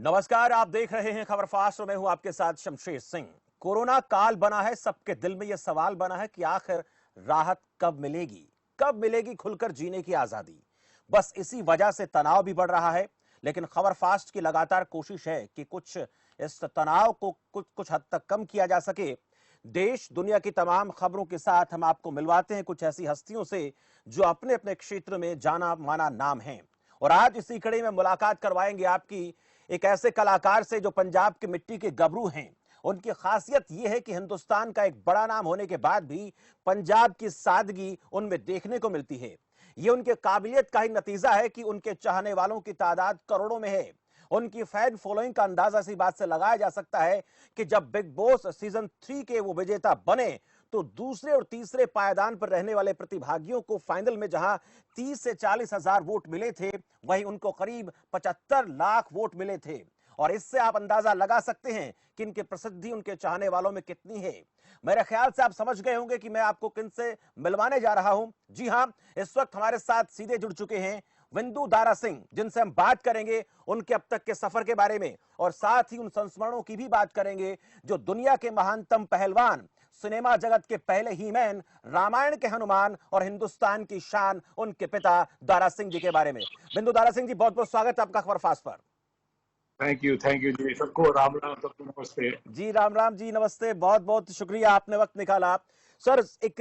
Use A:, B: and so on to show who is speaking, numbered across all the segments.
A: नमस्कार, आप देख रहे हैं खबर फास्ट और मैं हूं आपके साथ शमशेर सिंह। कोरोना काल बना है, सबके दिल में यह सवाल बना है कि आखिर राहत कब मिलेगी खुलकर जीने की आजादी। बस इसी वजह से तनाव भी बढ़ रहा है। लेकिन खबर फास्ट की लगातार कोशिश है कि कुछ इस तनाव को कुछ हद तक कम किया जा सके। देश दुनिया की तमाम खबरों के साथ हम आपको मिलवाते हैं कुछ ऐसी हस्तियों से जो अपने अपने क्षेत्र में जाना माना नाम है। और आज इसी कड़ी में मुलाकात करवाएंगे आपकी एक ऐसे कलाकार से जो पंजाब की मिट्टी के गबरू हैं। उनकी खासियत यह है कि हिंदुस्तान का एक बड़ा नाम होने के बाद भी पंजाब की सादगी उनमें देखने को मिलती है। यह उनके काबिलियत का ही नतीजा है कि उनके चाहने वालों की तादाद करोड़ों में है। उनकी फैन फॉलोइंग का अंदाजा इसी बात से लगाया जा सकता है कि जब बिग बॉस सीजन 3 के वो विजेता बने तो दूसरे और तीसरे पायदान पर रहने वाले प्रतिभागियों को फाइनल में जहां 30 से 40 हजार वोट मिले थे, वहीं उनको करीब 75 लाख वोट मिले थे। और इससे आप अंदाजा लगा सकते हैं कि इनकी प्रसिद्धि उनके चाहने वालों में कितनी है। मेरे ख्याल से आप समझ गए होंगे कि मैं आपको किनसे मिलवाने जा रहा हूं। जी हां, इस वक्त हमारे साथ सीधे जुड़ चुके हैं विंदु दारा सिंह, जिनसे हम बात करेंगे उनके अब तक के सफर के बारे में और साथ ही उन संस्मरणों की भी बात करेंगे जो दुनिया के महानतम पहलवान, सिनेमा जगत के पहले ही मैन, रामायण के हनुमान और हिंदुस्तान की शान उनके पिता दारा सिंह जी के बारे में। बिंदु दारा सिंह जी, बहुत बहुत स्वागत है आपका खबर फास्ट पर।
B: थैंक यू जी, सबको राम राम, सबको नमस्ते
A: जी। राम राम जी, नमस्ते। बहुत बहुत शुक्रिया, आपने वक्त निकाला। सर, एक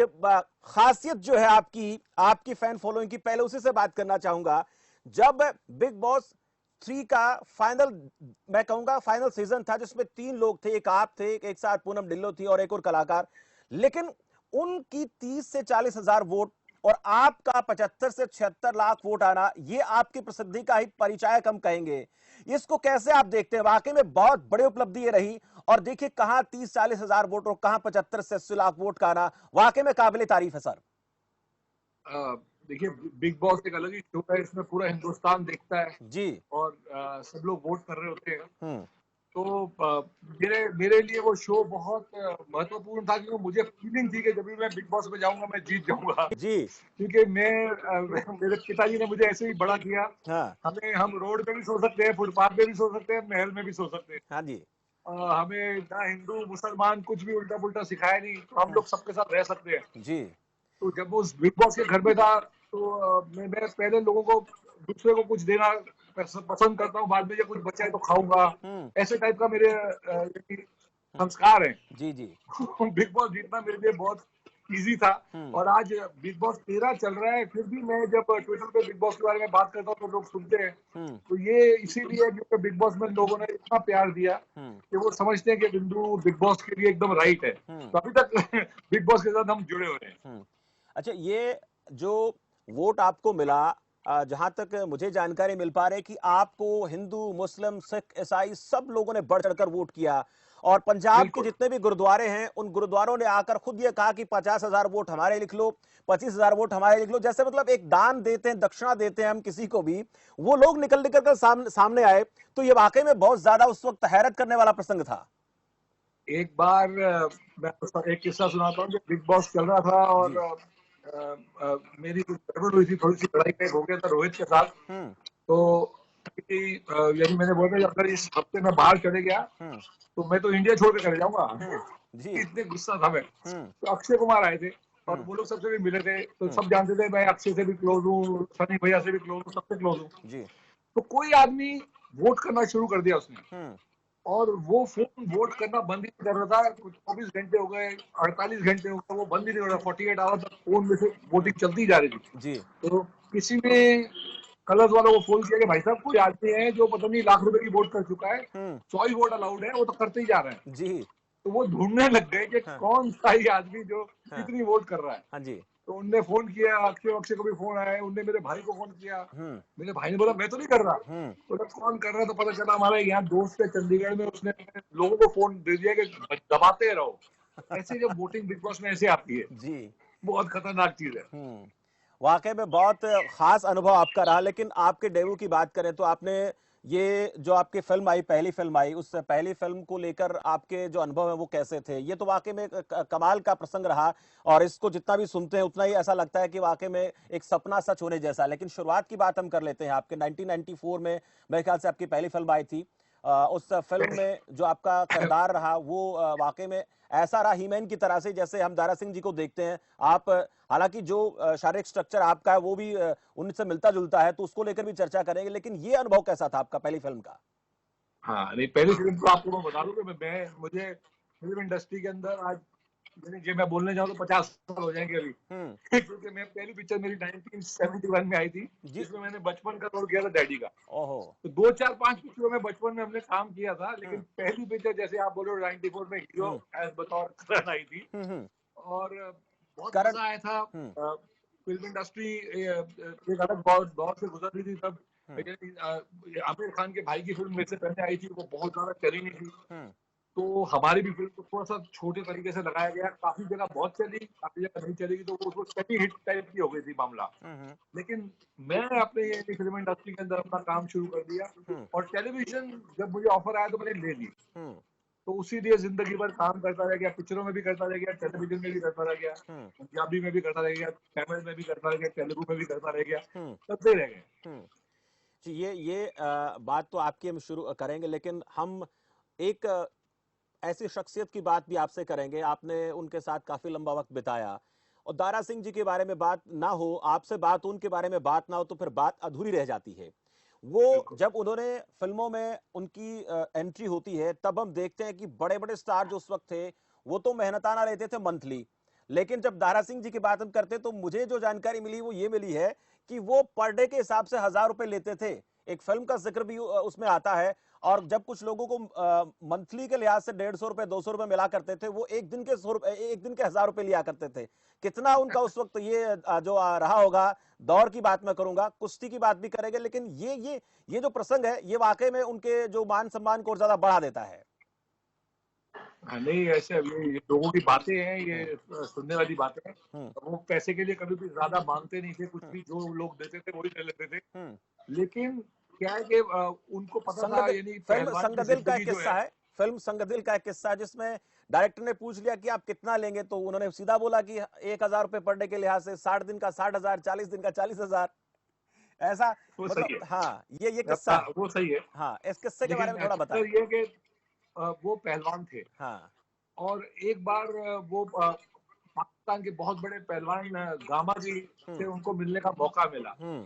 A: खासियत जो है आपकी फैन फॉलोइंग की, पहले उसी से बात करना चाहूंगा। जब बिग बॉस 3 का फाइनल, मैं कहूंगा फाइनल सीजन था जिसमें 3 लोग थे, एक आप थे, एक साथ पूनम ढिल्लों थी और एक और कलाकार। लेकिन उनकी 30 से 40 हजार वोट और आपका 75 से 76 लाख वोट आना, ये आपकी प्रसिद्धि का ही परिचायक हम कहेंगे। इसको कैसे आप देखते हैं? वाकई में बहुत बड़ी उपलब्धि ये रही। और देखिए, कहां 30-40 हजार वोट और कहां 75 से 80 लाख वोट का आना, वाकई में काबिले तारीफ है सर।
B: देखिए, बिग बॉस एक अलग ही शो है, इसमें पूरा हिंदुस्तान देखता है
A: जी।
B: और सब लोग वोट कर रहे होते हैं।
A: हम्म।
B: तो मेरे मेरे लिए वो शो बहुत महत्वपूर्ण था, क्योंकि मुझे फीलिंग थी कि जब भी मैं बिग बॉस में जाऊंगा मैं जीत जाऊंगा।
A: जी।
B: क्योंकि मेरे पिताजी ने मुझे ऐसे ही बड़ा किया।
A: हाँ।
B: हम रोड पे भी सो सकते हैं, फुटपाथ पे भी सो सकते हैं, महल में भी सो सकते हैं।
A: हाँ जी।
B: हमें ना हिंदू मुसलमान कुछ भी उल्टा पुल्टा सिखाया नहीं, तो हम लोग सबके साथ रह सकते हैं।
A: जी।
B: तो जब वो उस बिग बॉस के घर में था, तो मैं पहले लोगों को, दूसरे को कुछ देना पसंद करता हूँ, बाद में जब कुछ बचा है तो खाऊंगा।
A: हम्म।
B: ऐसे टाइप का मेरे संस्कार है।
A: जी जी।
B: बिग बॉस जीतना मेरे लिए बहुत इजी था।
A: हम्म।
B: और आज बिग बॉस 13 चल रहा है, फिर भी मैं जब ट्विटर पे बिग बॉस के बारे में बात करता हूँ तो लोग सुनते हैं।
A: हम्म।
B: तो ये इसीलिए क्योंकि बिग बॉस में लोगों ने इतना प्यार दिया
A: हम्म।
B: कि वो समझते हैं कि बिंदु बिग बॉस के लिए एकदम राइट है।
A: हम्म।
B: तो अभी तक बिग बॉस के साथ हम जुड़े हुए हैं।
A: अच्छा, ये जो वोट आपको मिला, जहां तक मुझे जानकारी मिल पा रही है कि आपको हिंदू, मुस्लिम, सिख, ईसाई सब लोगों ने बढ़ चढ़कर वोट किया। और पंजाब के
B: बिल्कुल।
A: जितने भी गुरुद्वारे हैं, उन गुरुद्वारों ने आकर खुद ये कहा कि 50,000 वोट हमारे लिख लो, 25,000 वोट हमारे लिख लो। जैसे मतलब एक दान देते हैं, दक्षिणा देते हैं हम किसी को भी, वो लोग निकल निकल कर सामने आए। तो ये वाकई में बहुत ज्यादा उस वक्त हैरत करने वाला प्रसंग था।
B: एक बार मैं एक किस्सा सुनाता हूँ। जब बिग बॉस चल रहा था और
A: जी।
B: मेरी कुछ गड़बड़ हुई थी, थोड़ी सी लड़ाई टाइप हो गया था रोहित के साथ।
A: हम्म।
B: तो यानी मैंने बोला कि अगर इस हफ्ते में बाहर चले गया
A: हम्म।
B: तो मैं तो इंडिया छोड़ के चले जाऊंगा।
A: जी।
B: इतने गुस्सा था मैं।
A: हम्म।
B: तो अक्षय कुमार आए थे और
A: हम्म।
B: वो लोग सबसे भी मिले थे, तो
A: हम्म।
B: सब जानते थे मैं अक्षय से भी क्लोज हूँ, सनी भैया से भी क्लोज हूँ, सबसे क्लोज हूँ।
A: जी।
B: तो कोई आदमी वोट करना शुरू कर दिया उसने,
A: हम्म।
B: और वो फोन वोट करना बंद ही नहीं कर रहा था। कुछ 24 घंटे हो गए, 48 घंटे हो गए, वो बंद ही नहीं हो रहा। 48 आवर तक फोन में से वोटिंग चलती जा रही थी।
A: जी।
B: तो किसी ने कलर्स वालों को फोन किया कि भाई साहब, कोई आदमी है जो पता नहीं लाख रुपए की वोट कर चुका है,
A: हम्म।
B: 24 वोट अलाउड है, वो तो करते ही जा रहे हैं।
A: जी।
B: तो वो ढूंढने लग गए कि
A: हाँ।
B: कौन सा ही आदमी जो
A: हाँ।
B: इतनी वोट कर रहा है।
A: हाँ जी।
B: तो उनने फोन किया, अक्षय अक्षय को भी फोन आया, उनने मेरे भाई को फोन किया।
A: हम्म।
B: मेरे भाई ने बोला मैं तो नहीं कर रहा।
A: हम्म।
B: तो जब कौन कर रहा है, तो पता चला हमारे यहाँ दोस्त है चंडीगढ़ में, उसने लोगों को फोन दे दिया कि दबाते रहो। ऐसे जब वोटिंग बिग बॉस में ऐसे आती है,
A: जी।
B: बहुत खतरनाक चीज है।
A: वाकई में बहुत खास अनुभव आपका रहा। लेकिन आपके डेब्यू की बात करें तो आपने ये जो आपकी फिल्म आई, पहली फिल्म आई, उस पहली फिल्म को लेकर आपके जो अनुभव है वो कैसे थे? ये तो वाकई में कमाल का प्रसंग रहा। और इसको जितना भी सुनते हैं उतना ही ऐसा लगता है कि वाकई में एक सपना सच होने जैसा। लेकिन शुरुआत की बात हम कर लेते हैं। आपके 1994 में मेरे ख्याल से आपकी पहली फिल्म आई थी। उस फिल्म में जो आपका किरदार रहा वो वाकई में ऐसा रहा हीमैन की तरह से, जैसे हम दारा सिंह जी को देखते हैं। आप हालांकि जो शारीरिक स्ट्रक्चर आपका है वो भी उनसे मिलता जुलता है, तो उसको लेकर भी चर्चा करेंगे, लेकिन ये अनुभव कैसा था आपका पहली फिल्म का?
B: हाँ नहीं, पहली फिल्म तो आपको मैं बता दूं कि मुझे फिल्म इंडस्ट्री के अंदर आज, यानी जो मैं बोलने जाऊँ तो 50 साल हो जाएंगे अभी। क्योंकि मैं पहली पिक्चर मेरी 1971 में आई थी,
A: जी।
B: जिसमें मैंने बचपन का रोल किया था डैडी का।
A: ओहो।
B: तो 2 4 5 पिक्चरों में बचपन में हमने काम किया था, लेकिन
A: हम्म।
B: पहली पिक्चर जैसे आप बोलो 94 में हीरो
A: हम्म।
B: एज बतौर करण आई थी।
A: हम्म।
B: और बहुत
A: करण।
B: मजा आया था।
A: हम्म।
B: फिल्म इंडस्ट्री एक अलग दौर से गुजर रही थी तब।
A: हम्म।
B: आमिर खान के भाई की फिल्म मेरे से पहले आई थी, वो बहुत ज्यादा चली नहीं थी।
A: हम्म।
B: तो हमारी भी फिल्म को थोड़ा सा छोटे तरीके से लगाया गया, काफी जगह बहुत चली, काफी जगह नहीं चलेगी, तो वो सेमी हिट टाइप की हो गई थी मामला।
A: हम्म।
B: लेकिन मैंने अपने ये फिल्म इंडस्ट्री के अंदर अपना काम शुरू कर दिया,
A: हम्म।
B: और टेलीविजन जब मुझे ऑफर आया तो मैंने ले ली।
A: हम्म।
B: तो उसी लिए जिंदगी भर काम करता रह गया, पिक्चरों में भी करता रह गया, टेलीविजन में भी करता रह गया,
A: हम्म।
B: पंजाबी में भी करता रह गया, तमिल में भी करता रह गया, तेलुगु में भी करता रह गया,
A: हम्म।
B: करते रह गए।
A: हम्म। जी, ये बात तो आपकी हम शुरू करेंगे, लेकिन हम एक ऐसी शख्सियत की बात भी आपसे करेंगे। आपने उनके साथ काफी लंबा वक्त बिताया, और दारा सिंह जी के बारे में बात ना हो, आपसे बात उनके बारे में बात ना हो, तो फिर बात अधूरी रह जाती है। वो
B: बिल्कुल।
A: जब उन्होंने फिल्मों में उनकी एंट्री होती है, तब हम देखते हैं कि बड़े बड़े स्टार जो उस वक्त थे वो तो मेहनताना लेते थे मंथली, लेकिन जब दारा सिंह जी की बात हम करते तो मुझे जो जानकारी मिली वो ये मिली है कि वो पर डे के हिसाब से 1,000 रुपए लेते थे। एक फिल्म का जिक्र भी उसमें आता है, और जब कुछ लोगों को मंथली के लिहाज से 150 रुपए 200 रुपए मिला करते थे, वो एक दिन के 1,000 रुपए लिया करते थे। कितना उनका उस वक्त ये जो रहा होगा। दौर की बात मैं करूंगा, कुश्ती की बात भी करेंगे, लेकिन ये जो प्रसंग है ये वाकई में उनके जो मान सम्मान को और ज्यादा बढ़ा देता है।
B: हाँ, नहीं ऐसे ये लोगों की बातें हैं,
A: हम्म।
B: ये सुनने वाली बातें हैं।
A: हम्म।
B: वो पैसे के लिए कभी भी ज्यादा मांगते नहीं थे, कुछ
A: हम्म।
B: भी जो लोग देते थे वही ले लेते थे।
A: हम्म।
B: लेकिन क्या है कि उनको पता था,
A: संगदिल,
B: यानी
A: फिल्म
B: पहलवान की
A: संगदिल का एक
B: जिंदगी जो
A: किस्सा
B: है।
A: है। फिल्म संगदिल का एक किस्सा है जिसमें डायरेक्टर ने पूछ लिया कि आप कितना लेंगे, तो उन्होंने सीधा बोला कि 1,000 रुपए पर डे के लिहाज से, 60 दिन का 60,000, 40 दिन का 40,000। ऐसा
B: वो
A: मतलब,
B: सही है।
A: हाँ, ये किस्सा है।
B: वो सही है।
A: हाँ, इस किस्से के बारे
B: लेकिन
A: में थोड़ा बताएं।
B: चक्कर ये है कि वो पहलवान थे,
A: हाँ।
B: और एक बार वो पाकिस्तान के बहुत बड़े पहलवान गामा जी से
A: हम्म।
B: उनको मिलने का मौका मिला।
A: हम्म।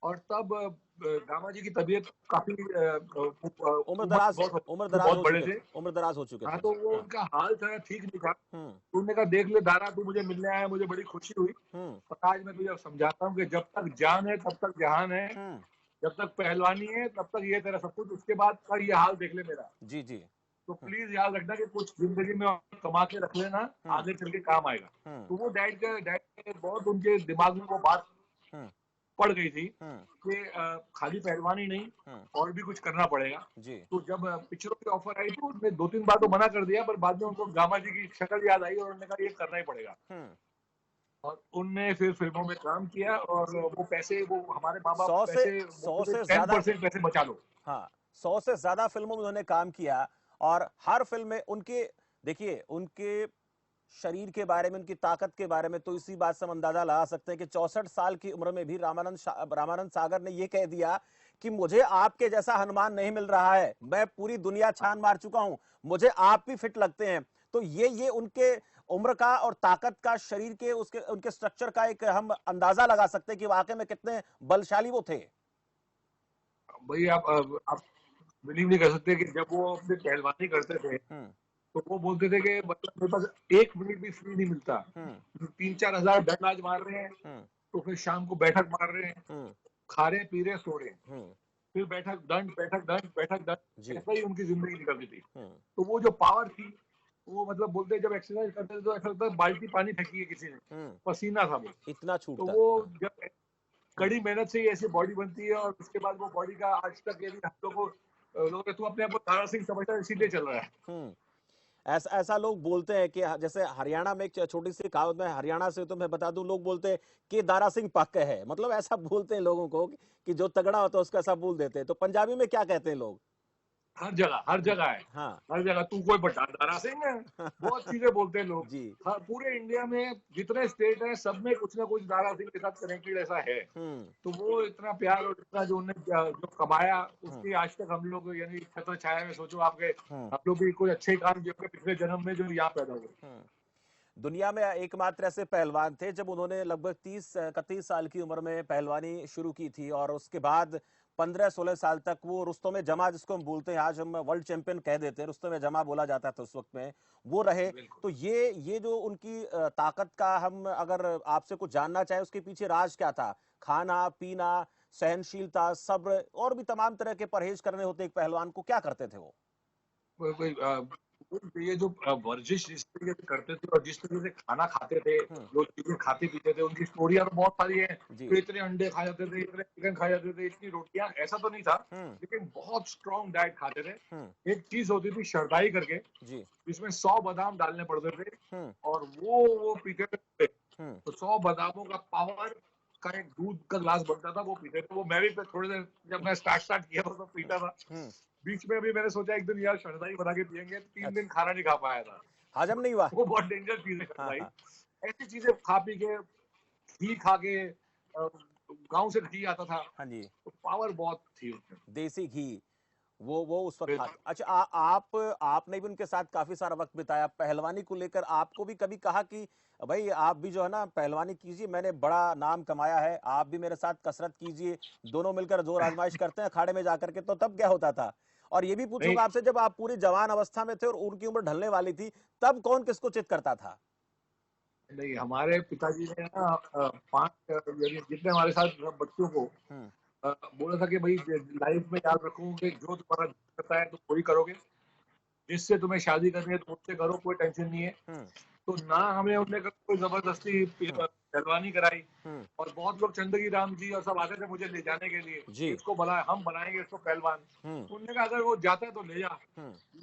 B: और तब गामा जी की तबीयत काफी
A: उम्र
B: उम्र
A: दराज,
B: बहुत,
A: उम्र
B: वो
A: दराज
B: बहुत
A: हो
B: बड़े
A: चुके
B: थे।
A: थे, उम्र दराज हो चुके
B: हाँ,
A: थे।
B: तो वो
A: हाँ।
B: उनका हाल था ठीक नहीं था।
A: हम्म।
B: तो उन्होंने कहा देख ले दारा, तू मुझे मिलने आया, मुझे बड़ी खुशी हुई,
A: हम्म।
B: और आज मैं तुझे समझाता हूँ कि जब तक जान है तब तक जहान है,
A: हम्म।
B: जब तक पहलवानी है तब तक ये तेरा सब कुछ, उसके बाद का ये हाल देख ले मेरा।
A: जी जी।
B: तो
A: हम्म।
B: प्लीज याद रखना कि कुछ जिंदगी में और कमा के रख लेना,
A: हम्म।
B: आगे चल के काम आएगा।
A: हम्म।
B: तो वो डैड के बहुत उनके दिमाग में वो बात
A: हम्म।
B: पड़ गई थी
A: हम्म।
B: कि खाली पहलवानी नहीं,
A: हम्म।
B: और भी कुछ करना पड़ेगा।
A: जी।
B: तो जब पिक्चरों की ऑफर आई तो उन्होंने 2 3 बार तो मना कर दिया, पर बाद में उनको गामा जी की शक्ल याद आई, और उन्होंने कहा ये करना ही पड़ेगा।
A: हम्म।
B: और उनने फिर फिल्मों में काम किया, और वो पैसे, वो हमारे माँ बाप
A: 100 से
B: पैसे बोलते
A: 100
B: थे
A: से
B: 10%
A: ज्यादा।
B: पैसे बचा लो।
A: हाँ, 100 से ज्यादा फिल्मों में उन्होंने काम किया, और हर फिल्म में उनके, देखिए, उनके शरीर के बारे में, उनकी ताकत के बारे में तो इसी बात से हम अंदाजा लगा सकते हैं कि 64 साल की उम्र में भी रामानंद सागर ने यह कह दिया कि मुझे आपके जैसा हनुमान नहीं मिल रहा है, मैं पूरी दुनिया छान मार चुका हूं, मुझे आप भी फिट लगते हैं। तो ये उनके उम्र का और ताकत का, शरीर के उसके उनके स्ट्रक्चर का एक हम अंदाजा लगा सकते हैं कि वाकई में कितने बलशाली वो थे।
B: भाई आप बिलीव नहीं कर सकते कि जब वो अपनी पहलवानी करते थे,
A: हम्म।
B: तो वो बोलते थे कि मतलब मेरे पास 1 मिनट भी फ्री नहीं मिलता।
A: हम्म।
B: 3 4 हज़ार डंड आज मार रहे हैं,
A: हम्म।
B: तो फिर शाम को बैठक मार रहे हैं,
A: हम्म।
B: खा रहे पी रहे सो रहे हैं,
A: हम्म।
B: फिर बैठक दंड, बैठक दंड, बैठक दंड,
A: जी।
B: ऐसा ही उनकी जिंदगी निकलती थी।
A: हम्म।
B: तो वो जो पावर थी, वो मतलब बोलते जब एक्सरसाइज करते थे तो ऐसा लगता है बाल्टी पानी फेंकी है किसी ने,
A: हम्म।
B: पसीना था वो।
A: इतना
B: तो
A: छूटता।
B: वो
A: हाँ।
B: जब
A: हम्म।
B: कड़ी मेहनत से ही ऐसी बॉडी बनती है, और उसके बाद वो बॉडी का आज तक, यदि हम लोग को लोग, तू अपने आप को तारा सिंह समझता है इसीलिए चल रहा है।
A: हम्म। ऐसा ऐसा लोग बोलते हैं कि जैसे हरियाणा में एक छोटी सी कहावत, में हरियाणा से तो मैं बता दूं, लोग बोलते हैं कि दारा सिंह पक्का है, मतलब ऐसा बोलते हैं लोगों को कि जो तगड़ा होता है उसको ऐसा बोल देते हैं। तो पंजाबी में क्या कहते हैं लोग?
B: हर जगह है।
A: हाँ।
B: हर जगह तू कोई दारा सिंह है, बहुत चीजें बोलते हैं लोग।
A: जी।
B: हाँ, पूरे इंडिया में जितने स्टेट हैं सब में कुछ ना कुछ दारा सिंह के साथ कनेक्टेड ऐसा है। तो वो इतना प्यार और इतना जो उन्हें जो कमाया, उसकी आज तक हम लोग यानी छत्र छाया में, सोचो आपके हम लोग भी कोई अच्छे काम जो पिछले जन्म में जो यहाँ पैदा हुए।
A: दुनिया में एकमात्र ऐसे पहलवान थे जब उन्होंने लगभग 30-31 साल की उम्र में पहलवानी शुरू की थी और उसके बाद 15-16 साल तक वो रुस्तम जमा, जिसको हम बोलते हैं, आज हम वर्ल्ड चैंपियन कह देते हैं, रुस्तम जमा बोला जाता था उस वक्त में, वो रहे। तो ये जो उनकी ताकत का, हम अगर आपसे कुछ जानना चाहे उसके पीछे राज क्या था? खाना पीना, सहनशीलता, सब्र और भी तमाम तरह के परहेज करने होते एक पहलवान को, क्या करते थे वो?
B: ये जो वर्जिश जिस तरीके से करते थे और जिस तरीके से खाना खाते थे, जो चीजें खाते पीते थे, उनकी स्टोरियां तो बहुत सारी है। तो इतने अंडे खा जाते थे, इतने चिकन खा जाते थे, इतनी रोटियां, ऐसा तो नहीं था, लेकिन बहुत स्ट्रॉन्ग डाइट खाते थे। एक चीज होती थी शरदाई करके, जिसमें 100 बादाम डालने पड़ते थे और वो पीते थे। तो 100 बादामों का पावर का एक दूध का ग्लास बनता था, वो पीते थे। वो मैं भी थोड़ी देर जब मैं स्टार्ट किया था तो पीता था। बीच में भी मैंने सोचा एक दिन यार शरदाई बना के पियेंगे, 3 दिन खाना नहीं खा पाया था,
A: हजम नहीं हुआ।
B: वो बहुत डेंजर चीज है शरदाई। ऐसी चीजें खा पी के, घी खा के, गांव से घी आता था।
A: हाँ जी।
B: तो पावर बहुत थी उसमें,
A: देसी घी, वो उस वक्त खाते। अच्छा, आपने भी उनके साथ काफी सारा वक्त बिताया पहलवानी को लेकर। आपको भी कभी कहा कि भाई आप भी जो है ना पहलवानी कीजिए, मैंने बड़ा नाम कमाया है, आप भी मेरे साथ कसरत कीजिए, दोनों मिलकर जोर आजमाइश करते हैं अखाड़े में जाकर के? तो तब क्या होता था? और ये भी पूछूंगा आपसे, जब आप पूरी जवान अवस्था में थे और उनकी उम्र ढलने वाली थी, तब कौन किसको चित करता था?
B: नहीं, हमारे पिताजी ने ना 5 जितने हमारे साथ बच्चों को बोला था कि भाई लाइफ में याद रखो कि जो तुम्हारा करता है तुम वही करोगे, जिससे तुम्हें शादी करनी है तो उससे करो, कोई टेंशन नहीं है। तो ना हमें उन्होंने कोई जबरदस्ती पहलवानी कराई। और बहुत लोग चंदगी राम जी और सब आते थे मुझे ले जाने के लिए, इसको हम बनाएंगे इसको पहलवान। उन्होंने कहा अगर वो जाता है तो ले जा,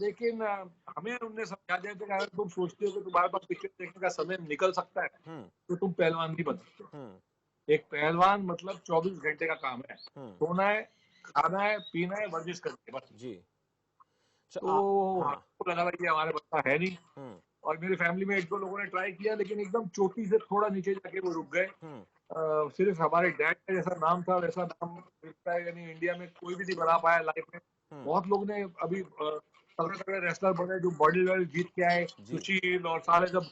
B: लेकिन हमें उन्होंने समझा दिया कि अगर तुम सोचते हो कि तुम्हारे पास पिक्चर देखने का समय निकल सकता है तो तुम पहलवान नहीं बन सकते। एक पहलवान मतलब 24 घंटे का काम है, सोना है, खाना है, पीना है, वर्जिश करनी है, बस जी। तो हमको लगा कि हमारे बच्चा है नहीं। और मेरी फैमिली में 1-2 लोगों ने ट्राई किया, लेकिन एकदम चोटी से थोड़ा नीचे जाके वो रुक गए। सिर्फ हमारे डैड का जैसा नाम था वैसा नाम मिलता है, यानी इंडिया में कोई भी नहीं बना पाया लाइफ में। बहुत लोग ने अभी तगड़े रेसलर बने जो बॉडी लेवल जीत के आए, सुशील और सारे, जब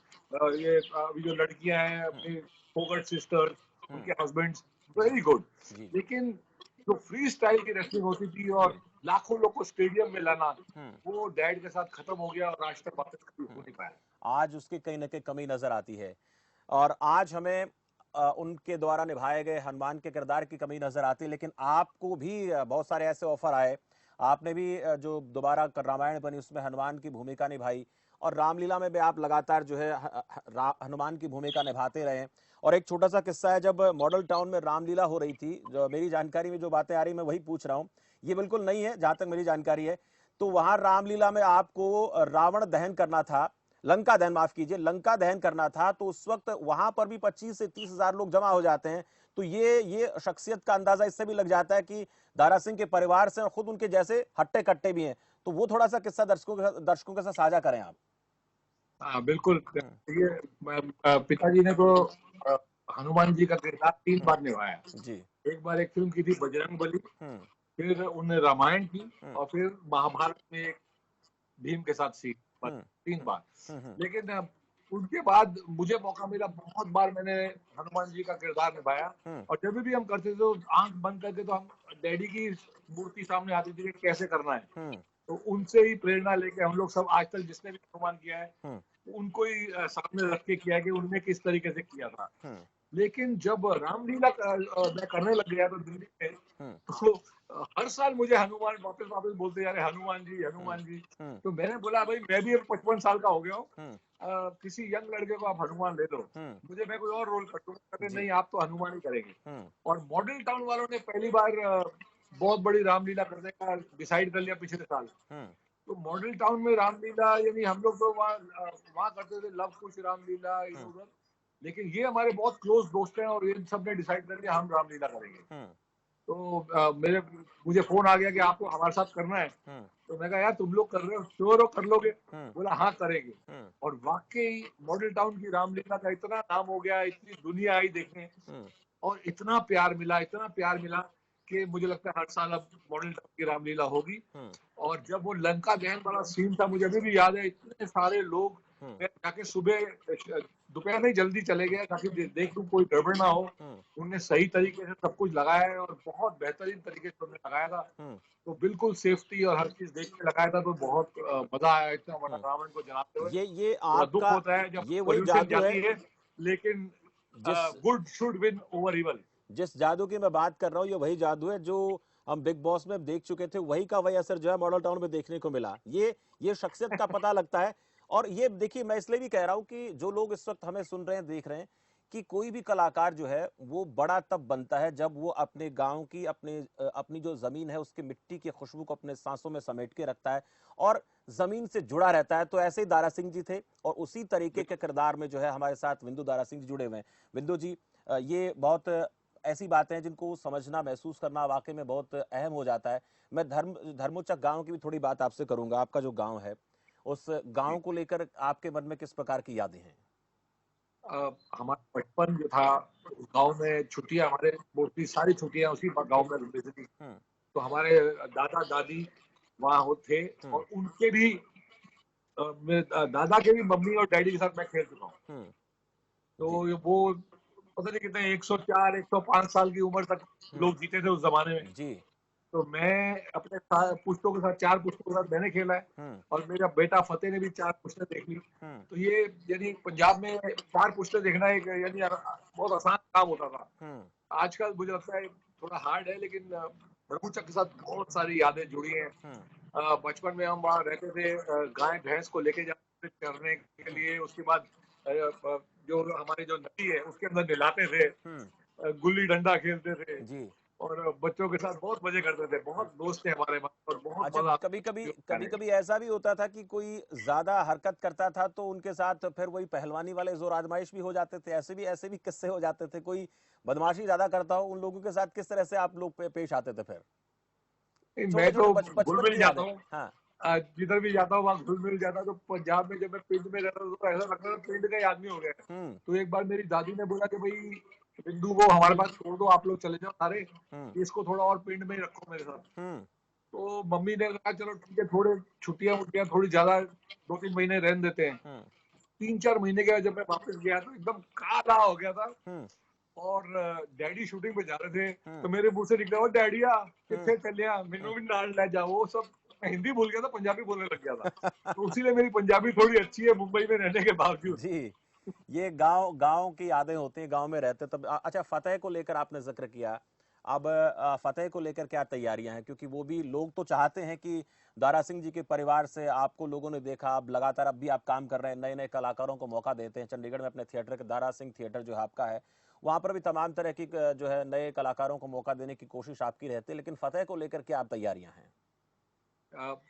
B: ये अभी जो लड़कियां हैं अपनी फोगट सिस्टर्स, उनके हस्बैंड्स, वेरी गुड। लेकिन जो फ्री स्टाइल की रेसलिंग होती थी और लाखों लोग को स्टेडियम में लाना, वो डैड के साथ खत्म हो गया और आज तक वापस कभी हो नहीं पाया।
A: आज उसकी कहीं ना कहीं कमी नजर आती है और आज हमें उनके द्वारा निभाए गए हनुमान के किरदार की कमी नजर आती है। लेकिन आपको भी बहुत सारे ऐसे ऑफर आए, आपने भी जो दोबारा रामायण बनी उसमें हनुमान की भूमिका निभाई और रामलीला में भी आप लगातार जो है हनुमान की भूमिका निभाते रहे। और एक छोटा सा किस्सा है, जब मॉडल टाउन में रामलीला हो रही थी, जो मेरी जानकारी में जो बातें आ रही मैं वही पूछ रहा हूँ, ये बिल्कुल नहीं है जहां तक मेरी जानकारी है। तो वहां रामलीला में आपको रावण दहन करना था, लंका दहन, माफ कीजिए, लंका दहन करना था। तो उस वक्त वहां पर भी 25 से 30 हजार लोग जमा हो जाते हैं। तो ये शख्सियत का अंदाजा इससे भी लग जाता है कि दारा सिंह के परिवार से और खुद उनके जैसे हट्टे कट्टे भी हैं। तो वो थोड़ा सा किस्सा दर्शकों के साथ साझा करें आप।
B: हाँ बिल्कुल। ये पिताजी ने तो हनुमान जी का किरदार 3 बार निभाया जी। एक बार एक फिल्म की थी बजरंगबली, फिर उन्होंने रामायण की और फिर महाभारत में एक भीम के साथ सीन, 3 बार। लेकिन उनके बाद मुझे मौका मिला, बहुत बार मैंने हनुमान जी का किरदार निभाया। और जब भी हम करते थे तो आंख बंद करके तो हम डैडी की मूर्ति सामने आती थी कि कैसे करना है। तो उनसे ही प्रेरणा लेके हम लोग सब आज तक जिसने भी हनुमान किया है उनको ही सामने रख के किया कि उनने किस तरीके से किया था। लेकिन जब रामलीला मैं करने लग गया तो दिल्ली में, तो हर साल मुझे हनुमान वापस बोलते जा रहे हनुमान जी हनुमान जी। तो मैंने बोला भाई मैं भी अब 55 साल का हो गया हूँ, किसी यंग लड़के को आप हनुमान ले लो, मुझे मैं कोई और रोल कर दूंगा। नहीं, आप तो हनुमान ही करेंगे। और मॉडल टाउन वालों ने पहली बार बहुत बड़ी रामलीला करने का डिसाइड कर लिया पिछले साल। तो मॉडल टाउन में रामलीला, यानी हम लोग तो वहाँ करते थे लव कुश रामलीला इधर उधर, लेकिन ये हमारे बहुत क्लोज दोस्त हैं और इन सब ने डिसाइड कर लिया हम रामलीला करेंगे। तो मेरे मुझे फोन आ गया कि आपको हमारे साथ करना है। तो मैं कहा यार तुम लोग कर रहे हो, श्योर हो कर लोगे? बोला हाँ करेंगे। और वाकई मॉडल टाउन की रामलीला का इतना नाम हो गया, इतनी दुनिया आई देखने, और इतना प्यार मिला, इतना प्यार मिला कि मुझे लगता है हर साल अब मॉडल टाउन की रामलीला होगी। और जब वो लंका दहन वाला सीन था, मुझे अभी भी याद है, इतने सारे लोग, मैं जाके सुबह दोपहर में जल्दी चले गए ताकि देख लूं कोई गड़बड़ ना हो। उनने सही तरीके से सब कुछ लगाया है और बहुत बेहतरीन तरीके से उन्होंने लगाया था। तो बिल्कुल सेफ्टी और हर चीज देख के लगाया था, तो बहुत मजा आया इतना बड़ा रावण को जलाते हुए।
A: ये
B: थोड़ा दुख
A: आपका,
B: होता है जब
A: ये वही
B: पोल्यूशन
A: जादू है
B: जाती है, लेकिन
A: जिस
B: good should win over evil.
A: जिस जादू की मैं बात कर रहा हूँ, ये वही जादू है जो हम बिग बॉस में देख चुके थे, वही का वही असर जो है मॉडल टाउन में देखने को मिला। ये शख्सियत का पता लगता है। और ये देखिए, मैं इसलिए भी कह रहा हूं कि जो लोग इस वक्त हमें सुन रहे हैं, देख रहे हैं, कि कोई भी कलाकार जो है वो बड़ा तब बनता है जब वो अपने गांव की, अपनी जो जमीन है उसकी मिट्टी की खुशबू को अपने सांसों में समेट के रखता है और जमीन से जुड़ा रहता है। तो ऐसे ही दारा सिंह जी थे और उसी तरीके के किरदार में जो है हमारे साथ विंदु दारा सिंह जी जुड़े हुए हैं। विंदु जी, ये बहुत ऐसी बातें हैं जिनको समझना, महसूस करना वाकई में बहुत अहम हो जाता है। मैं धर्मोचक गांव की भी थोड़ी बात आपसे करूंगा। आपका जो गांव है, उस गांव को लेकर आपके मन में किस प्रकार की यादें हैं?
B: हमारा बचपन जो था उस गांव में, छुट्टियां हमारे मोस्टली सारी छुट्टियां उसी गांव में रहती थी।
A: हम्म।
B: तो हमारे दादा दादी वहाँ थे,
A: हम्म।
B: और उनके भी मेरे दादा के भी मम्मी और डैडी के साथ मैं खेल चुका हूँ।
A: हम्म। जी।
B: तो वो पता नहीं कितने 104 105 साल की उम्र तक लोग जीते थे उस जमाने में।
A: जी।
B: तो मैं अपने पुश्तों के साथ, 4 पुश्तों के साथ मैंने खेला है,
A: हम्म।
B: और मेरा बेटा फतेह ने भी 4 पुश्तें देख ली।
A: हम्म।
B: तो ये यानी पंजाब में 4 पुश्तें देखना एक यानी बहुत आसान काम होता था।
A: हम्म।
B: आजकल मुझे लगता है थोड़ा हार्ड है, लेकिन रघुचक के साथ बहुत सारी यादें जुड़ी हैं।
A: हम्म।
B: बचपन में हम वहाँ रहते थे, गाय भैंस को लेके जाते थे चरने के लिए। उसके बाद जो हमारी जो नदी है उसके अंदर नहलाते थे,
A: हम्म।
B: गुल्ली डंडा खेलते थे,
A: जी।
B: और बच्चों के साथ बहुत मजे करते थे। बहुत दोस्त थे हमारे पास और बहुत
A: अच्छा,
B: मजा
A: कभी कभी
B: आता
A: कभी
B: था।
A: कभी ऐसा भी होता था कि कोई ज्यादा हरकत करता था तो उनके साथ फिर वही पहलवानी वाले जोर आजमाइश भी हो जाते थे। ऐसे भी किस्से हो जाते थे। कोई बदमाशी ज्यादा करता हो, उन लोगों के साथ किस तरह से आप लोग पेश आते थे फिर?
B: मैं
A: छोटे
B: तो
A: छोटे
B: घुल
A: बचपन
B: मिल
A: की
B: जाता
A: यादें।
B: हूँ,
A: हाँ।
B: जिधर भी जाता हूँ वहाँ घुल मिल जाता हूँ। तो पंजाब में जब मैं पिंड में रहता था तो ऐसा लगता था पिंड का ही आदमी हो गया है।
A: हम्म।
B: तो एक बार मेरी दादी ने बोला कि भाई बिंदु को हमारे पास छोड़ दो, आप लोग चले जाओ सारे,
A: हम्म।
B: इसको थोड़ा और पिंड में ही रखो मेरे साथ।
A: हम्म।
B: तो मम्मी ने कहा चलो ठीक है, थोड़े छुट्टियां वुट्टियां थोड़ी ज्यादा 2-3 महीने रहने देते हैं।
A: हम्म।
B: 3-4 महीने के बाद जब मैं वापस गया तो एकदम काला हो गया था।
A: हम्म।
B: और डैडी शूटिंग पे जा रहे थे,
A: हम्म।
B: तो मेरे मुंह से निकला, वो डैडिया
A: हम्म।
B: कितने चलिया मैनू भी नाल ले जाओ। वो सब मैं हिंदी भूल गया था, पंजाबी बोलने लग गया था।
A: हम्म।
B: तो इसीलिए मेरी पंजाबी थोड़ी अच्छी है मुंबई में रहने के बावजूद।
A: जी, ये गांव गांव की यादें होती हैं, गांव में रहते तब। अच्छा, फतेह को लेकर आपने जिक्र किया। अब फतेह को लेकर क्या तैयारियां हैं? क्योंकि वो भी लोग तो चाहते हैं कि दारा सिंह जी के परिवार से आपको लोगों ने देखा, आप लगातार अब भी आप काम कर रहे हैं, नए नए कलाकारों को मौका देते हैं। चंडीगढ़ में अपने थिएटर के, दारा सिंह थिएटर जो है आपका है, वहां पर भी तमाम तरह की जो है नए कलाकारों को मौका देने की कोशिश आपकी रहती है। लेकिन फतेह को लेकर क्या तैयारियां हैं?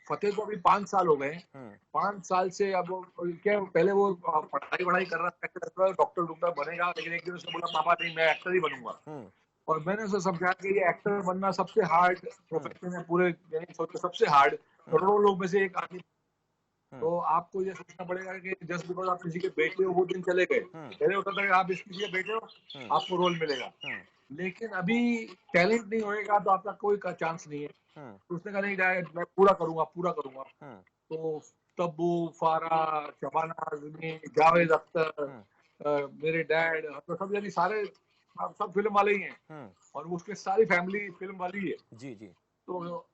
B: फतेह को अभी 5 साल हो गए।
A: हम्म।
B: 5 साल से अब क्या, पहले वो पढ़ाई वढ़ाई कर रहा था, डॉक्टर डॉक्टर बनेगा, लेकिन एक दिन उसने बोला पापा नहीं मैं एक्टर ही बनूंगा।
A: हम्म।
B: और मैंने उसे समझाया कि ये एक्टर बनना सबसे हार्ड
A: हम्म।
B: प्रोफेशन है पूरे, यानी सबसे हार्ड,
A: हम्म।
B: करोड़ों लोग में से एक आदमी।
A: हम्म।
B: तो आपको ये सोचना पड़ेगा कि जस्ट बिकॉज आप किसी के बेटे हो वो दिन चले गए।
A: हम्म।
B: पहले होता था कि आप किसी के बेटे हो,
A: हम्म।
B: आपको रोल मिलेगा।
A: हम्म।
B: लेकिन अभी टैलेंट नहीं होएगा तो आपका कोई चांस नहीं है।
A: हम्म।
B: तो उसने कहा नहीं डायरेक्ट मैं पूरा करूंगा पूरा करूंगा।
A: हम्म।
B: तो तब्बू, फारा, शबाना आजमी, जावेद अख्तर,
A: हम्म।
B: मेरे डैड, तो सब यानी सारे सब फिल्म वाले ही हैं।
A: हम्म।
B: और उसके सारी फैमिली फिल्म वाली ही है।
A: जी जी।
B: तो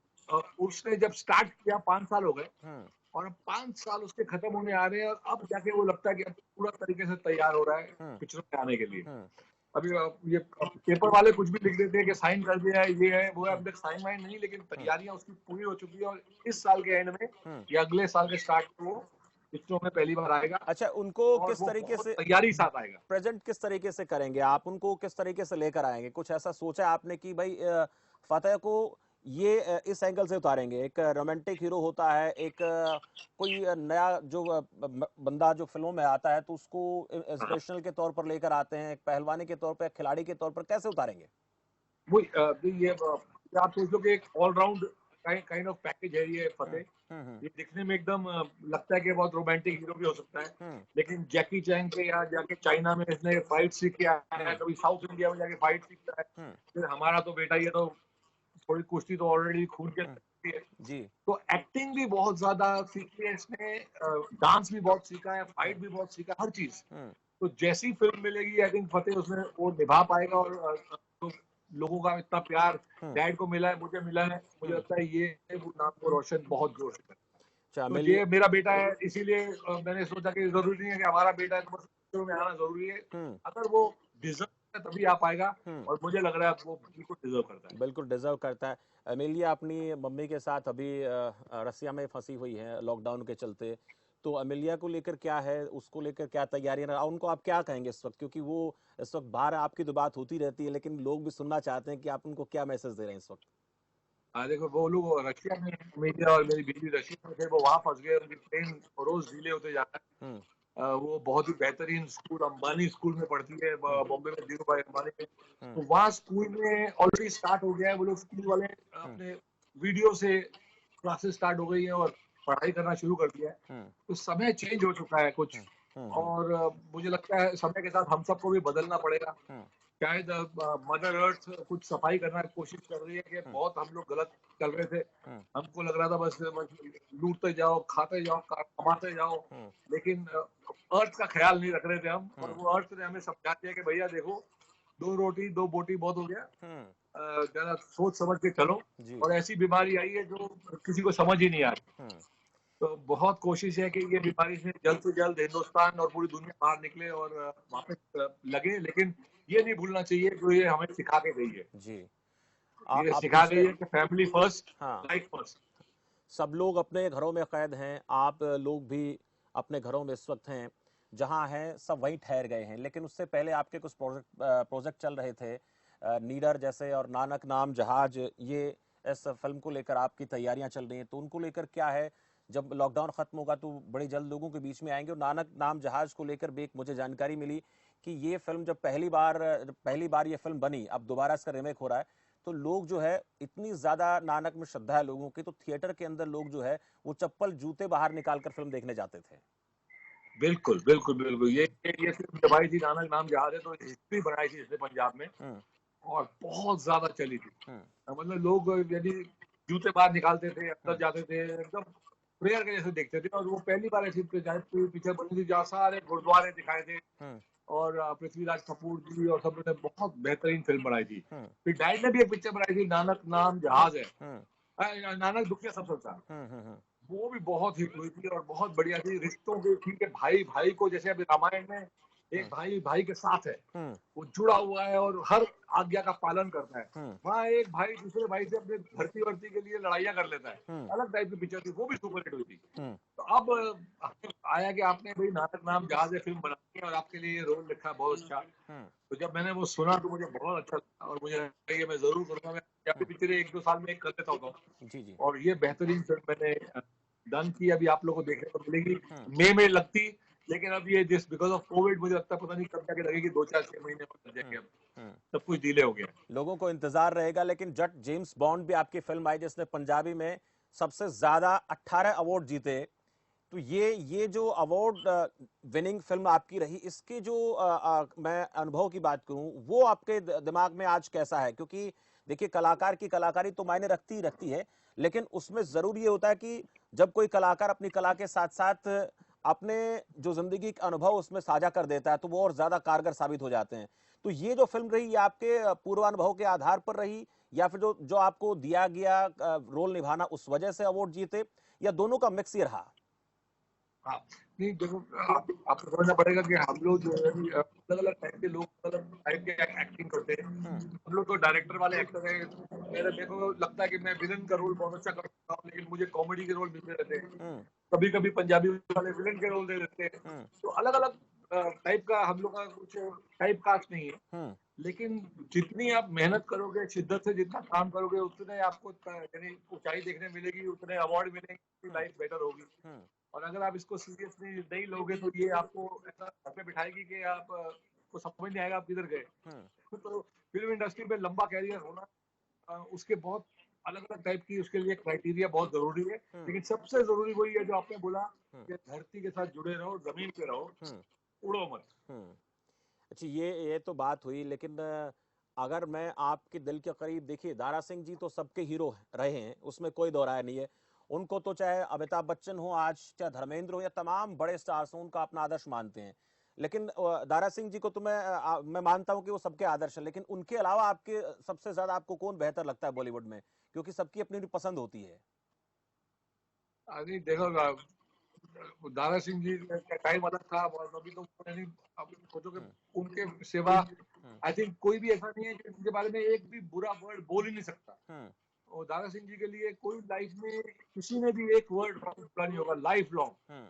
B: उसने जब स्टार्ट किया 5 साल हो गए,
A: हम्म।
B: और अब 5 साल उसके खत्म होने आ रहे हैं, और अब जाके वो लगता है कि अब पूरा तरीके से तैयार हो रहा है
A: हम्म।
B: पिक्चर में आने के लिए।
A: हम्म।
B: अभी ये पेपर वाले कुछ भी लिख देते हैं कि साइन कर दिया है, ये है वो है,
A: हम्म।
B: अब तक साइन वाइन नहीं, लेकिन
A: हम्म।
B: तैयारियां उसकी पूरी हो चुकी है। और इस साल के एंड में
A: हम्म।
B: या अगले साल के स्टार्ट में वो पिक्चरों में पहली बार आएगा,
A: अच्छा, उनको
B: और
A: किस
B: वो
A: तरीके
B: बहुत
A: से
B: तैयारी के साथ आएगा।
A: प्रेजेंट किस तरीके से करेंगे आप? उनको किस तरीके से लेकर आएंगे? कुछ ऐसा सोचा है आपने कि भाई फतेह को ये इस एंगल से उतारेंगे? एक रोमांटिक हीरो होता है, एक कोई नया जो बंदा जो फिल्मों में आता है तो उसको इंस्पिरेशनल के तौर पर लेकर आते हैं, एक पहलवानी के तौर पर, खिलाड़ी के तौर पर कैसे उतारेंगे?
B: वो ये आप सोच लो कि एक ऑलराउंड काइंड ऑफ पैकेज है ये फतेह। ये दिखने में एकदम लगता है कि बहुत रोमांटिक हीरो भी हो सकता है, लेकिन जैकी चैन के यहाँ जाके चाइना में इसने फाइट सीख के आया है, कभी साउथ इंडिया में जाके फाइट सीखता है। फिर हमारा तो बेटा ये तो थोड़ी कुश्ती तो ऑलरेडी खून के अंदर है
A: जी।
B: तो एक्टिंग भी बहुत ज्यादा सीखी है इसने, डांस भी बहुत सीखा है, फाइट भी बहुत सीखा, हर चीज। तो जैसी फिल्म मिलेगी आई थिंक फतेह उसमें वो निभा पाएगा, और तो लोगों का इतना प्यार डैड को मिला है, मुझे मिला है, मुझे लगता है ये वो नाम को रोशन बहुत जोर से करेगा। तो ये मेरा बेटा है, इसीलिए मैंने सोचा कि जरूरी नहीं है कि हमारा बेटा है तो बस फिल्म में आना जरूरी है, अगर वो डिजर्व है तभी आ पाएगा, और मुझे लग रहा है वो बिल्कुल डिजर्व करता है।
A: बिल्कुल डिजर्व करता है। अमेलिया अपनी मम्मी के साथ अभी रसिया में फंसी हुई है लॉकडाउन के चलते, तो अमेलिया को लेकर क्या है, उसको लेकर क्या तैयारियां, उनको आप क्या कहेंगे इस वक्त, क्योंकि वो इस वक्त बाहर आपकी तो बात होती रहती है लेकिन लोग भी सुनना चाहते हैं कि आप उनको क्या मैसेज दे रहे हैं इस वक्त।
B: देखो वो लोग रशिया में, मेरा और मेरी बीवी रशिया में थे, वो वहां फंस गए, उनकी ट्रेन रोज डिले होते जा रहा है। वो बहुत ही बेहतरीन स्कूल अंबानी स्कूल में पढ़ती है, बॉम्बे में, धीरू भाई अंबानी में। तो वहाँ स्कूल में ऑलरेडी स्टार्ट हो गया है, वो लोग स्कूल वाले अपने वीडियो से क्लासेस स्टार्ट हो गई है और पढ़ाई करना शुरू कर दिया है। तो समय चेंज हो चुका है कुछ, और मुझे लगता है समय के साथ हम सबको भी बदलना पड़ेगा। शायद मदर अर्थ कुछ सफाई करना कोशिश कर रही है कि बहुत हम लोग गलत कर रहे थे, हमको लग रहा था बस लूटते जाओ, खाते जाओ, कमाते जाओ, लेकिन अर्थ का ख्याल नहीं रख रहे थे हम, और वो अर्थ ने हमें समझा दिया कि भैया देखो, 2 रोटी 2 बोटी बहुत हो गया, जरा सोच समझ के चलो। और ऐसी बीमारी आई है जो किसी को समझ ही नहीं आ रही। तो बहुत कोशिश है कि ये बीमारी से जल्द हिंदुस्तान और पूरी दुनिया बाहर निकले और वापस लगे, लेकिन ये नहीं भूलना चाहिए जो ये हमें सिखा के गई है।
A: जी।
B: ये
A: आप
B: सिखा
A: पिछले
B: गई है कि फैमिली फर्स्ट,
A: हाँ,
B: लाइफ फर्स्ट।
A: सब लोग अपने घरों में कैद हैं, आप लोग भी अपने घरों में इस वक्त हैं, जहां हैं सब वहीं ठहर गए हैं, लेकिन उससे पहले आपके कुछ प्रोजेक्ट चल रहे थे, नीडर जैसे और नानक नाम जहाज, ये इस फिल्म को लेकर आपकी तैयारियां चल रही हैं, तो उनको लेकर क्या है, जब लॉकडाउन खत्म होगा तो बड़ी जल्द लोगों के बीच में आएंगे। और नानक नाम जहाज को लेकर भी एक मुझे जानकारी मिली कि ये फिल्म जब पहली बार ये फिल्म बनी, अब दोबारा इसका रीमेक हो रहा है, तो लोग जो है, इतनी ज्यादा नानक में श्रद्धा है लोगों की, तो थिएटर के अंदर लोग जो है वो चप्पल जूते बाहर निकालकर फिल्म देखने जाते थे।
B: बिल्कुल बिल्कुल बिल्कुल, ये फिल्म जब आई थी नानक नाम जहाज है, तो हिस्ट्री बनाई थी इसने पंजाब में, और बहुत ज्यादा चली थी। मतलब लोग यदि जूते बाहर निकालते थे, अंदर जाते थे, एकदम प्रेयर के जैसे देखते थे। और वो पहली बार ऐसी पिक्चर बनी थी जहाँ सारे गुरुद्वारे दिखाए थे, और पृथ्वीराज कपूर जी और सब ने बहुत बेहतरीन फिल्म बनाई थी। फिर डैड ने भी एक पिक्चर बनाई थी, नानक नाम जहाज है, नानक दुखिया सब संसार, वो भी बहुत हिट हुई थी और बहुत बढ़िया थी। रिश्तों के, ठीक है, भाई भाई को, जैसे अभी रामायण में एक भाई भाई के साथ है, वो जुड़ा हुआ है और हर आज्ञा का पालन करता है, वहाँ एक भाई दूसरे भाई से अपने धरती वर्ती के लिए लड़ाइयाँ कर लेता है। अलग टाइप की पिक्चर थी, वो भी सुपर हिट हुई थी। तो अब आया कि आपने भाई नाटक नाम जहाज फिल्म बनाई है और आपके लिए ये रोल लिखा, बहुत अच्छा। तो जब मैंने वो सुना तो मुझे बहुत अच्छा लगा, और मुझे लगा कि मैं जरूर करूंगा। मैं पिक्चर 1-2 साल में एक कर लेता होता हूँ।
A: जी जी।
B: और ये बेहतरीन फिल्म मैंने डन की, अभी आप लोगों को देखने को मिलेगी। मई में लगती, लेकिन अब ये जिस बिकॉज ऑफ कोविड, मुझे लगता है पता नहीं कब जाके लगेगी, 2-4-6 महीने में लग जाएगी। अब सब कुछ डिले हो गया,
A: लोगों को इंतजार रहेगा। लेकिन जट जेम्स बॉन्ड भी आपकी फिल्म आई जिसने पंजाबी में सबसे ज्यादा 18 अवार्ड जीते, तो ये जो अवार्ड विनिंग फिल्म आपकी रही, इसके जो मैं अनुभव की बात करूं, वो आपके दिमाग में आज कैसा है? क्योंकि देखिए, कलाकार की कलाकारी तो मायने रखती ही रखती है, लेकिन उसमें जरूर ये होता है कि जब कोई कलाकार अपनी कला के साथ साथ अपने जो जिंदगी का अनुभव उसमें साझा कर देता है, तो वो और ज्यादा कारगर साबित हो जाते हैं। तो ये जो फिल्म रही, ये आपके पूर्वानुभव के आधार पर रही, या फिर जो जो आपको दिया गया रोल निभाना उस वजह से अवार्ड जीते, या दोनों का मिक्स ही रहा?
B: हाँ, नहीं देखो, आपको समझना पड़ेगा कि हम लोग जो है अलग अलग टाइप के लोग, अलग टाइप के एक्टिंग करते हैं। हम लोग तो डायरेक्टर वाले एक्टर हैं। मेरे को लगता है कि मैं विलन का रोल बहुत अच्छा कर सकता हूँ, लेकिन मुझे कॉमेडी के रोल मिलते रहते हैं। कभी कभी पंजाबी वाले विलन के रोल दे देते हैं। तो अलग अलग टाइप का हम लोग का कुछ टाइप कास्ट नहीं है, लेकिन जितनी आप मेहनत करोगे, शिद्दत से जितना काम करोगे, उतने आपको यानी ऊंचाई देखने मिलेगी, उतने अवार्ड मिलेंगे, लाइफ बेटर होगी। और अगर आप इसको सीरियसली नहीं लोगे तो ये आपको ऐसा घर पे बिठाएगी कि आप को समझ नहीं आएगा आप किधर गए। तो फिल्म इंडस्ट्री में लंबा कैरियर होना, उसके बहुत अलग अलग टाइप की उसके लिए क्राइटेरिया बहुत जरूरी है, लेकिन सबसे जरूरी वही है जो आपने बोला कि धरती के साथ जुड़े रहो, जमीन पे रहो, उड़ो मत।
A: अच्छा, ये तो बात हुई, लेकिन अगर मैं आपके दिल के करीब, देखिए दारा सिंह जी तो सबके हीरो रहे हैं, उसमें कोई दो राय नहीं है। उनको तो चाहे अमिताभ बच्चन हो आज, चाहे धर्मेंद्र हो, या तमाम बड़े स्टार्स हो, उनका अपना आदर्श मानते हैं। लेकिन दारा सिंह जी को तो मैं मानता हूं कि वो सबके आदर्श है, लेकिन उनके अलावा आपके सबसे ज्यादा आपको कौन बेहतर लगता है बॉलीवुड में? क्योंकि सबकी अपनी अपनी पसंद होती है।
B: अरे देखो, दारा सिंह जी का टाइम अलग था, और अभी तो अब सोचो कि उनके सिवा आई थिंक कोई भी ऐसा नहीं है कि उनके बारे में एक भी बुरा वर्ड बोल ही नहीं सकता। और दारा सिंह जी के लिए कोई लाइफ में किसी ने भी एक वर्ड बुरा नहीं होगा लाइफ लॉन्ग।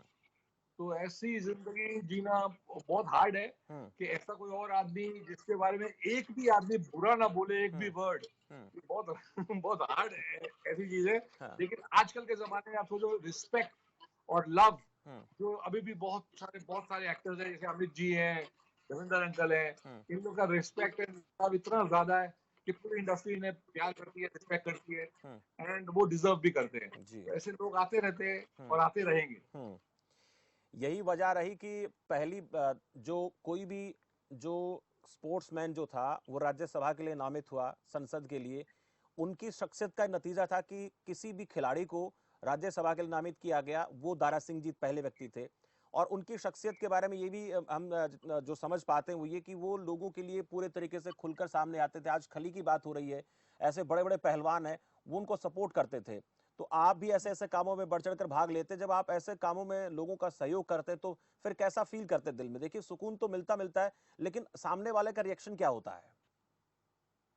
B: तो ऐसी जिंदगी जीना बहुत हार्ड है कि ऐसा कोई और आदमी जिसके बारे में एक भी आदमी बुरा ना बोले, एक भी वर्ड, बहुत बहुत हार्ड है, ऐसी चीज है। लेकिन आजकल के जमाने में आप सोचो, रिस्पेक्ट और लव, जो अभी भी बहुत सारे एक्टर्स हैं, जैसे अमित जी हैं, धर्मेंद्र अंकल हैं, इन लोग का रिस्पेक्ट एंड लव इतना ज्यादा है कि पूरी इंडस्ट्री इन्हें प्यार करती है, रिस्पेक्ट करती है, एंड वो डिजर्व भी करते हैं। तो ऐसे लोग आते रहते हैं और आते रहेंगे।
A: यही वजह रही कि पहली जो कोई भी जो स्पोर्ट्समैन जो था वो राज्यसभा के लिए नामित हुआ, संसद के लिए, उनकी शख्सियत का नतीजा था कि किसी भी खिलाड़ी को राज्यसभा के लिए नामित किया गया, वो दारा सिंह जी पहले व्यक्ति थे। और उनकी शख्सियत के बारे में ये भी हम जो समझ पाते हैं वो ये कि वो लोगों के लिए पूरे तरीके से खुलकर सामने आते थे। आज खली की बात हो रही है, ऐसे बड़े बड़े पहलवान हैं, वो उनको सपोर्ट करते थे। तो आप भी ऐसे ऐसे कामों में बढ़ चढ़कर भाग लेते, जब आप ऐसे कामों में लोगों का सहयोग करते तो फिर कैसा फील करते दिल में? देखिए, सुकून तो मिलता है, लेकिन सामने वाले का रिएक्शन क्या होता है?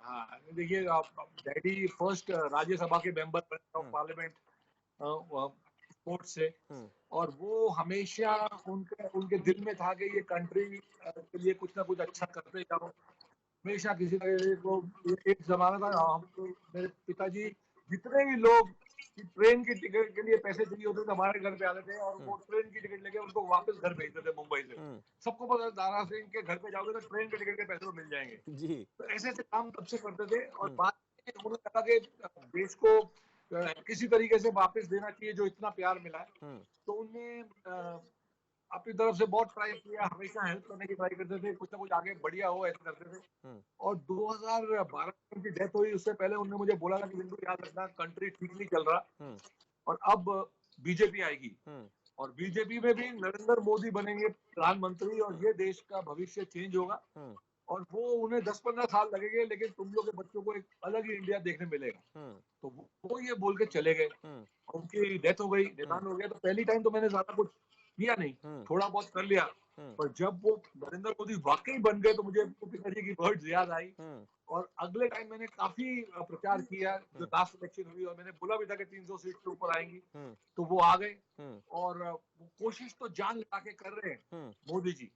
B: हाँ, देखिए, आप डैडी फर्स्ट राज्यसभा के मेंबर बने ऑफ पार्लियामेंट स्पोर्ट्स से, और वो हमेशा उनके दिल में था कि ये कंट्री के लिए कुछ ना कुछ अच्छा करते जाओ। हमेशा किसी ना किसी को, एक जमाना था, हम तो, मेरे पिताजी, जितने भी लोग ट्रेन की टिकट के लिए पैसे चाहिए होते थे हमारे घर पे आते थे, और वो ट्रेन की टिकट लेके उनको वापस घर भेजते थे मुंबई से। सबको पता दारा सिंह के घर पे जाओगे तो ट्रेन के टिकट के पैसे तो मिल जाएंगे
A: जी।
B: तो ऐसे ऐसे काम तब से करते थे। और बाद में उन्होंने कहा कि देश को किसी तरीके से वापस देना चाहिए जो इतना प्यार मिला है। तो उनने अपनी तरफ से बहुत ट्राई किया, हमेशा हेल्प करने की ट्राई करते थे, कुछ ना कुछ आगे बढ़िया हो ऐसे करते थे। और 2012 में उनकी डेथ हुई, उससे पहले उन्होंने मुझे बोला था कि बिंदु याद रखना, कंट्री ठीक नहीं चल रहा और अब बीजेपी आएगी, और बीजेपी में भी नरेंद्र मोदी बनेंगे प्रधानमंत्री, और ये देश का भविष्य चेंज होगा, और वो उन्हें 10-15 साल लगेंगे, लेकिन तुम लोग के बच्चों को एक अलग ही इंडिया देखने मिलेगा। तो वो ये बोल के चले गए, उनकी डेथ हो गई, निधन हो गया। तो पहली टाइम तो मैंने ज्यादा कुछ किया नहीं, थोड़ा बहुत कर लिया। पर जब वो नरेंद्र मोदी वाकई बन गए तो मुझे पिताजी की वर्ड्स याद आई, और अगले टाइम मैंने काफी प्रचार किया, जो लास्ट इलेक्शन हुई, और मैंने बोला भी था कि 300 सीट के ऊपर आएंगी, तो वो आ गए। और वो कोशिश तो जान लगा के कर रहे हैं मोदी जी,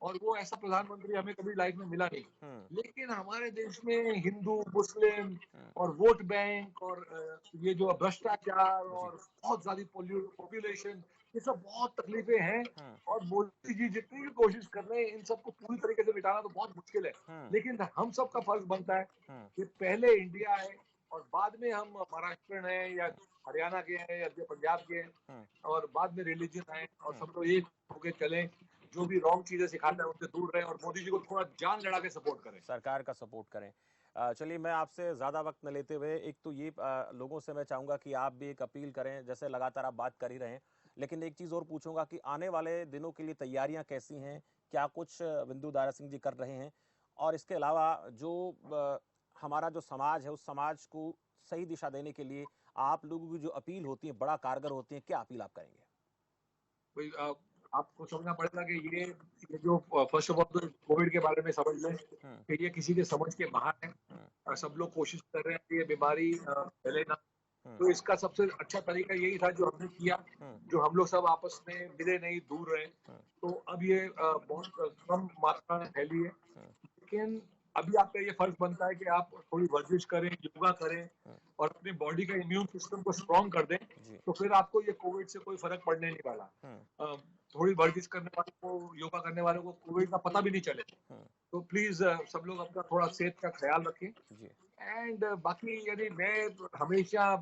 B: और वो ऐसा प्रधानमंत्री हमें कभी लाइफ में मिला नहीं। लेकिन हमारे देश में हिंदू, मुस्लिम और वोट बैंक, और ये जो भ्रष्टाचार और बहुत ज्यादा पॉपुलेशन, ये सब बहुत तकलीफें हैं। और मोदी जी जितनी भी कोशिश कर रहे हैं इन सबको पूरी तरीके से मिटाना तो बहुत मुश्किल है। लेकिन हम सबका फर्ज बनता है कि पहले इंडिया है, और बाद में हम महाराष्ट्र हैं या हरियाणा के हैं या पंजाब के हैं, और बाद में रिलीजन आए, और सब लोग एक होके चलें, जो भी रॉन्ग चीजें सिखाते हैं उनसे दूर रहें, और मोदी जी को थोड़ा जान लड़ा के सपोर्ट करें,
A: सरकार का सपोर्ट करें। चलिए, मैं आपसे ज़्यादा वक्त न लेते हुए एक तो ये लोगों से मैं चाहूँगा कि आप भी एक अपील करें, जैसे लगातार आप बात कर ही रहे हैं, लेकिन एक चीज़ और पूछूंगा कि आने वाले दिनों के लिए तैयारियां कैसी हैं? क्या कुछ बिंदु दारा सिंह जी कर रहे हैं? और इसके अलावा जो हमारा जो समाज है, उस समाज को सही दिशा देने के लिए आप लोगों की जो अपील होती है बड़ा कारगर होती है, क्या अपील आप करेंगे?
B: आपको समझना पड़ेगा कि ये जो फर्स्ट ऑफ ऑल तो कोविड के बारे में समझ लें कि ये किसी के समझ के बाहर है। सब लोग कोशिश कर रहे हैं कि ये बीमारी फैले ना। तो इसका सबसे अच्छा तरीका यही था जो हमने किया, जो हम लोग सब आपस में मिले नहीं, दूर रहे। तो अब ये बहुत कम मात्रा में फैली है, लेकिन अभी आपका ये फर्ज बनता है कि आप थोड़ी वर्जिश करें, योगा करें और अपनी बॉडी का इम्यून सिस्टम को स्ट्रॉन्ग कर दें, तो फिर आपको ये कोविड से कोई फर्क पड़ने नहीं वाला। थोड़ी वर्जिश करने वालों को, योगा करने वालों को कोविड का पता भी नहीं चले। तो प्लीज सब लोग अपना थोड़ा सेहत का ख्याल रखें। एंड बाकी यानी मैं हमेशा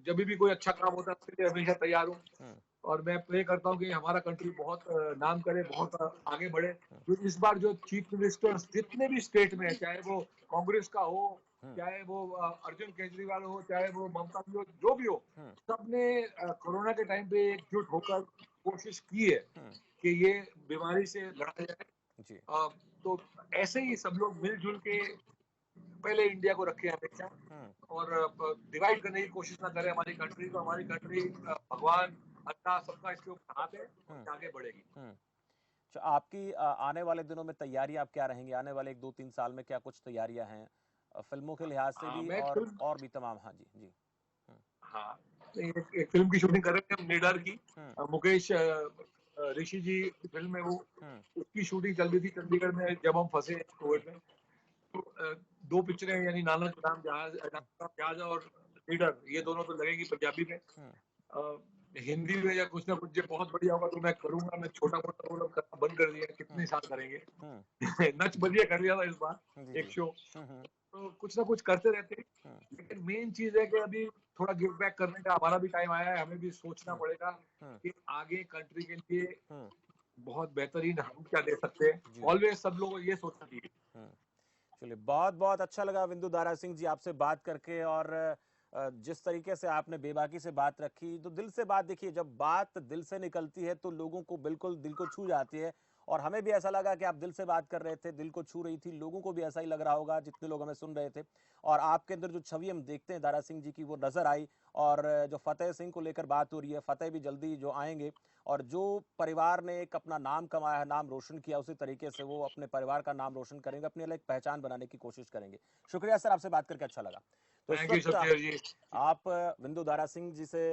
B: जब भी कोई अच्छा काम होता है उसके लिए हमेशा तैयार हूँ और मैं प्रे करता हूँ कि हमारा कंट्री बहुत नाम करे, बहुत आगे बढ़े। क्योंकि इस बार जो चीफ मिनिस्टर जितने भी स्टेट में है, चाहे वो कांग्रेस का हो, चाहे वो अर्जुन केजरीवाल हो, चाहे वो ममता हो, जो भी हो, सबने कोरोना के टाइम पे एकजुट होकर कोशिश की है कि ये बीमारी से लड़ा जाए। तो ऐसे ही सब लोग मिलजुल के पहले इंडिया को रखे हमेशा और डिवाइड करने की कोशिश ना करें हमारी कंट्री को। हमारी कंट्री भगवान अल्लाह सबका इसके ऊपर हाथ है, आगे बढ़ेगी।
A: तो आपकी आने वाले दिनों में तैयारी आप क्या रहेंगी? आने वाले 1-2-3 साल में क्या कुछ तैयारियां हैं फिल्मों के लिहाज से भी और भी तमाम? हाँ जी जी।
B: हाँ, एक फिल्म की शूटिंग कर रहे हैं हम, निडर की। मुकेश ऋषि जी की फिल्म है वो, उसकी शूटिंग चल रही थी चंडीगढ़ में जब हम फंसे कोविड में। तो 2 पिक्चरें यानी नानक नाम जहाज और लीडर, ये दोनों तो लगेगी पंजाबी में। हिंदी में या कुछ ना कुछ जब बहुत बढ़िया होगा तो मैं करूंगा। मैं छोटा मोटा रोल करना बंद कर दिया, कितने साल करेंगे। नच बलिए कर लिया था इस बार एक शो, तो कुछ ना कुछ करते रहते हैं। लेकिन मेन चीज है कि अभी थोड़ा गिव बैक करने का हमारा भी टाइम आया है। हमें भी सोचना पड़ेगा कि आगे कंट्री के लिए बहुत बेहतरीन हम क्या दे सकते हैं। ऑलवेज सब लोगों को ये सोचना चाहिए।
A: चलिए, बहुत बहुत अच्छा लगा विंदु दारा सिंह जी आपसे बात करके, और जिस तरीके से आपने बेबाकी से बात रखी, तो दिल से बात, देखिए जब बात दिल से निकलती है तो लोगों को बिल्कुल दिल को छू जाती है। और हमें भी ऐसा लगा कि आप दिल से बात कर रहे थे, दिल को छू रही थी, लोगों को भी ऐसा ही लग रहा होगा जितने लोग हमें सुन रहे थे। और आपके अंदर जो छवि हम देखते हैं दारा सिंह जी की, वो नजर आई। और जो फतेह सिंह को लेकर बात हो रही है, फतेह भी जल्दी जो आएंगे, और जो परिवार ने एक अपना नाम कमाया है, नाम रोशन किया, उसी तरीके से वो अपने परिवार का नाम रोशन करेंगे, अपनी अलग पहचान बनाने की कोशिश करेंगे। शुक्रिया सर, आपसे बात करके अच्छा लगा। तो इस वक्त आप विंदु दारा सिंह जी से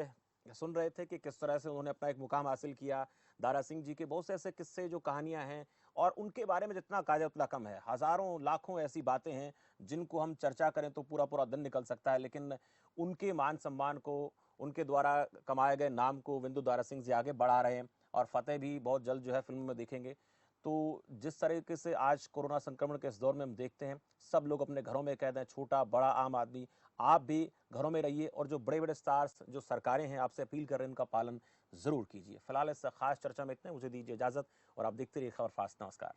A: सुन रहे थे कि किस तरह से उन्होंने अपना एक मुकाम हासिल किया। दारा सिंह जी के बहुत से ऐसे किस्से, जो कहानियां हैं, और उनके बारे में जितना कहा जाए उतना कम है। हजारों लाखों ऐसी बातें हैं जिनको हम चर्चा करें तो पूरा पूरा दिन निकल सकता है, लेकिन उनके मान सम्मान को, उनके द्वारा कमाए गए नाम को विंदु दारा सिंह जी आगे बढ़ा रहे हैं। और फतेह भी बहुत जल्द जो है फिल्म में देखेंगे। तो जिस तरीके से आज कोरोना संक्रमण के इस दौर में हम देखते हैं, सब लोग अपने घरों में कैद हैं, छोटा बड़ा आम आदमी। आप भी घरों में रहिए, और जो बड़े बड़े स्टार्स, जो सरकारें हैं, आपसे अपील कर रहे हैं, उनका पालन जरूर कीजिए। फिलहाल इस खास चर्चा में इतने, मुझे दीजिए इजाजत, और आप देखते रहिए खबर फास्ट। नमस्कार।